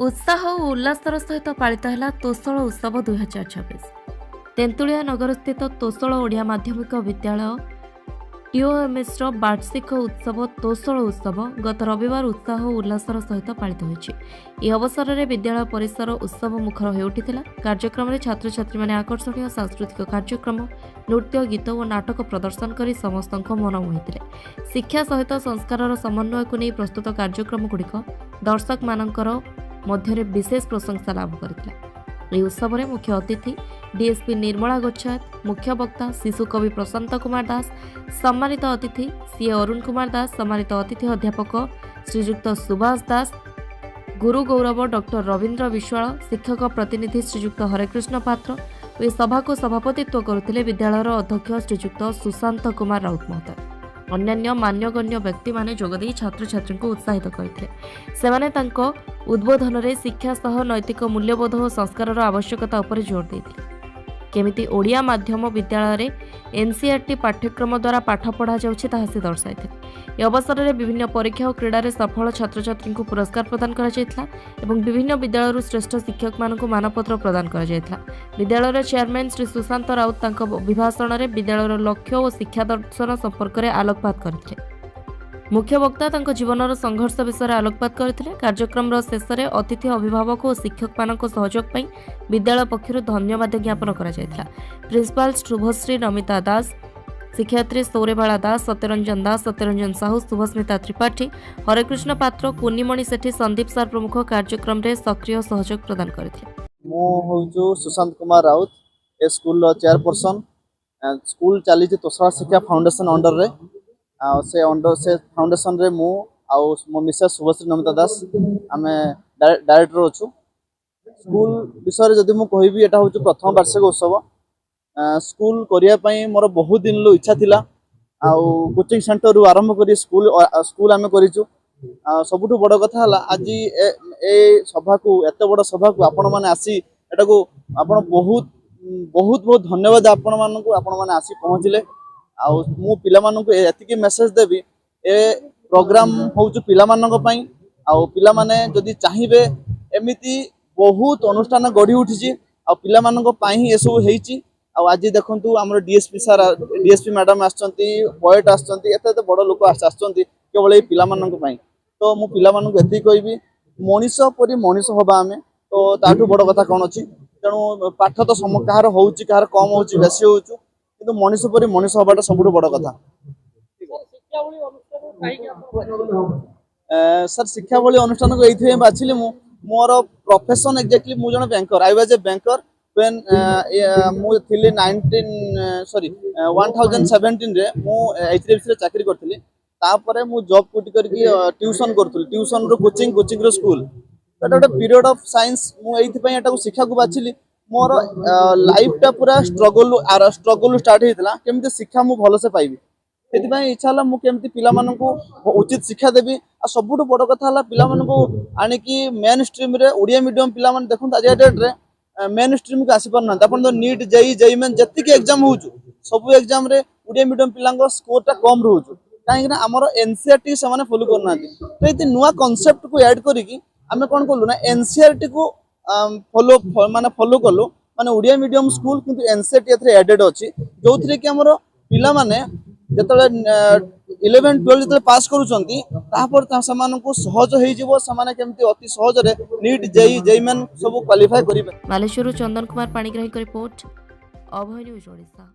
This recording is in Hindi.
उत्साह और उल्लासर सहित पालित है तोषल उत्सव 2026। तेंतुलिया नगर स्थित तोषल ओडिया माध्यमिक विद्यालय टीओएमएस वार्षिक उत्सव तोषल उत्सव गत रविवार उत्साह और उल्लासर सहित पालित होती। अवसर में विद्यालय परिसर उत्सव मुखर हो उठिला। कार्यक्रम में छात्र छात्री मैंने आकर्षणीय सांस्कृतिक कार्यक्रम नृत्य गीत और नाटक प्रदर्शन कर समस्त मन मोहिते। शिक्षा सहित संस्कार समन्वय को नहीं प्रस्तुत कार्यक्रम गुड़िक दर्शक मानकर मध्य विशेष प्रशंसा लाभ करथिला। यह उत्सव में मुख्य अतिथि डीएसपी निर्मला गोच्छायत, मुख्य वक्ता शिशु कवि प्रशांत कुमार दास, सम्मानित अतिथि सीए अरुण कुमार दास, सम्मानित अतिथि अध्यापक श्रीजुक्त सुभाष दास, गुरु गौरव डॉक्टर रवींद्र विश्वाल, शिक्षक प्रतिनिधि श्रीजुक्त हरेकृष्ण पात्र और सभा को सभापतित्व करुथिले विद्यालयर अध्यक्ष श्रीजुक्त सुशांत कुमार राउत महोदय। अन्य मान्यगण्य व्यक्ति माने जोगदे छात्र छात्री को उत्साहित करते। सेमाने तांको उद्बोधन में शिक्षा सह नैतिक मूल्यबोध और संस्कार आवश्यकता उपर जोर देते। केमिति ओडिया माध्यम विद्यालय एनसीईआरटी पाठ्यक्रम द्वारा पाठ पढ़ा जाउछि ताहा से दर्शाई। यह अवसर में विभिन्न परीक्षा और क्रीडा सफल छात्र छात्री को पुरस्कार प्रदान करा जायतिला एवं विभिन्न विद्यालय श्रेष्ठ शिक्षक मानक मानपत्र प्रदान करा जायतिला। विद्यालय चेयरमैन श्री सुशांत राउत तांको अभिभाषण में विद्यालय लक्ष्य और शिक्षा दर्शन संपर्क में आलोकपात करथिले। मुख्य वक्ता तांको जीवनर संघर्ष विषय में आलोकपात करथिले। कार्यक्रम शेष में अतिथि अभिभावक और शिक्षक मानक सहयोग पई विद्यालय पक्षरु धन्यवाद ज्ञापन करा जायतिला। प्रिंसिपाल शुभश्री नमिता दास, शिक्षयित्री सौर्यबाला दास, सत्यरंजन दास, सत्यरंजन साहू, शुभस्मिता त्रिपाठी, हरेकृष्ण पात्र, कुन्नीमणि सेठी, संदीप सार प्रमुख कार्यक्रम में सक्रिय सहयोग प्रदान करथिले। मो होउछु सुशांत कुमार राउत, ए स्कूल चेयरपर्सन। स्कूल चली तोषला शिक्षा फाउंडेशन अंडर रे से फाउंडेशन रे मु आउ मो मिसेस शुभश्री नमिता दास आमे डायरेक्टर अच्छु। स्कूल विषय जदि मु कहबी एटा होउछु प्रथम वार्षिक उत्सव। स्कूल करिया पई मोर बहुत दिन लो इच्छा थिला। आउ कोचिंग सेंटर रु आरंभ करी स्कूल आमे करिछु। सबुठु बड़ कथा हला आज ए सभा को एत बड़ सभा को आपण माने आसी एटा को आपण बहुत बहुत बहुत धन्यवाद आपण मानन को आपण माने आसी पहुंचले। आउ मु पिला मानन को एतिकी मेसेज देबी ए प्रोग्राम होउछु पिला मानन पई। आउ पिला माने जदि चाहिबे एमिति बहुत अनुष्ठान गढ़ी उठिछि आ पिला मानन पई ही एसो हेइछि। आउ आज देखंतु हमर डीएसपी सर डीएसपी मैडम आछंती, पोएट आछंती, एते बड़ लोक आछंती केवल ए पिला मानन पई। तो मु पिला मानन को एति कहबी मनीष परि मनीष होबा हमें तो ताठू बड़ कथा कोन अछि। तेणु पाठ तो कहार होउछि कहार कम होउछि बेसी होउछु किंतु मनीष परि मनीष होबाटा सबुठु बड़ कथा। सर शिक्षा भली अनुष्ठान को एथि बाछिले मु मोर प्रोफेशन एक्जेक्टली मु जण banker. I was a banker when मु थिले 1017 रे मु एचडीएफसी रे चाकरी करथिली। तापरे मु जॉब कुटी करके ट्यूशन करथुली। ट्यूशन रो कोचिंग रो स्कूल एटा गोटे पीरियड ऑफ साइंस। मु एथि पई एटा को शिक्षा को बाछिली। मोर लाइफ टा पूरा स्ट्रगल स्टार्ट हेतला केमते शिक्षा मु भलो से पाइबी। एथि पई इच्छा हला मु केमते पिला मानन को उचित शिक्षा देबी। आ सबुठु बड़ कथा हला पिला मानन को आनी कि मेन स्ट्रीम रे ओडिया मीडियम पिला मान देखन आज डेट रे मेन स्ट्रीम को आसी परना। अपन तो नीट जेई मेन जति के एग्जाम होउछु सब एग्जाम रे ओडिया मीडियम पिलांगो स्कोर टा कम रहउछु काहे कि हमर एनसीईआरटी से माने फॉलो करना। तो एति नुवा कांसेप्ट को ऐड करी कि हमें कोन कोलु ना एनसीईआरटी को फॉलो कलु माने ओडिया मीडियम स्कूल किंतु एनसीईआरटी एथरे एडेड अछि जोथरे कि हमर पिला माने जतले 11 12 जतले पास करूचंती तापर समान को सहज होई जिवो। समान केमती अति सहज रे नीट जेई मेन सब क्वालीफाई करिबे। बालेश्वर चंदन कुमार पाणिग्राही रिपोर्ट, अभय न्यूज ओडिशा।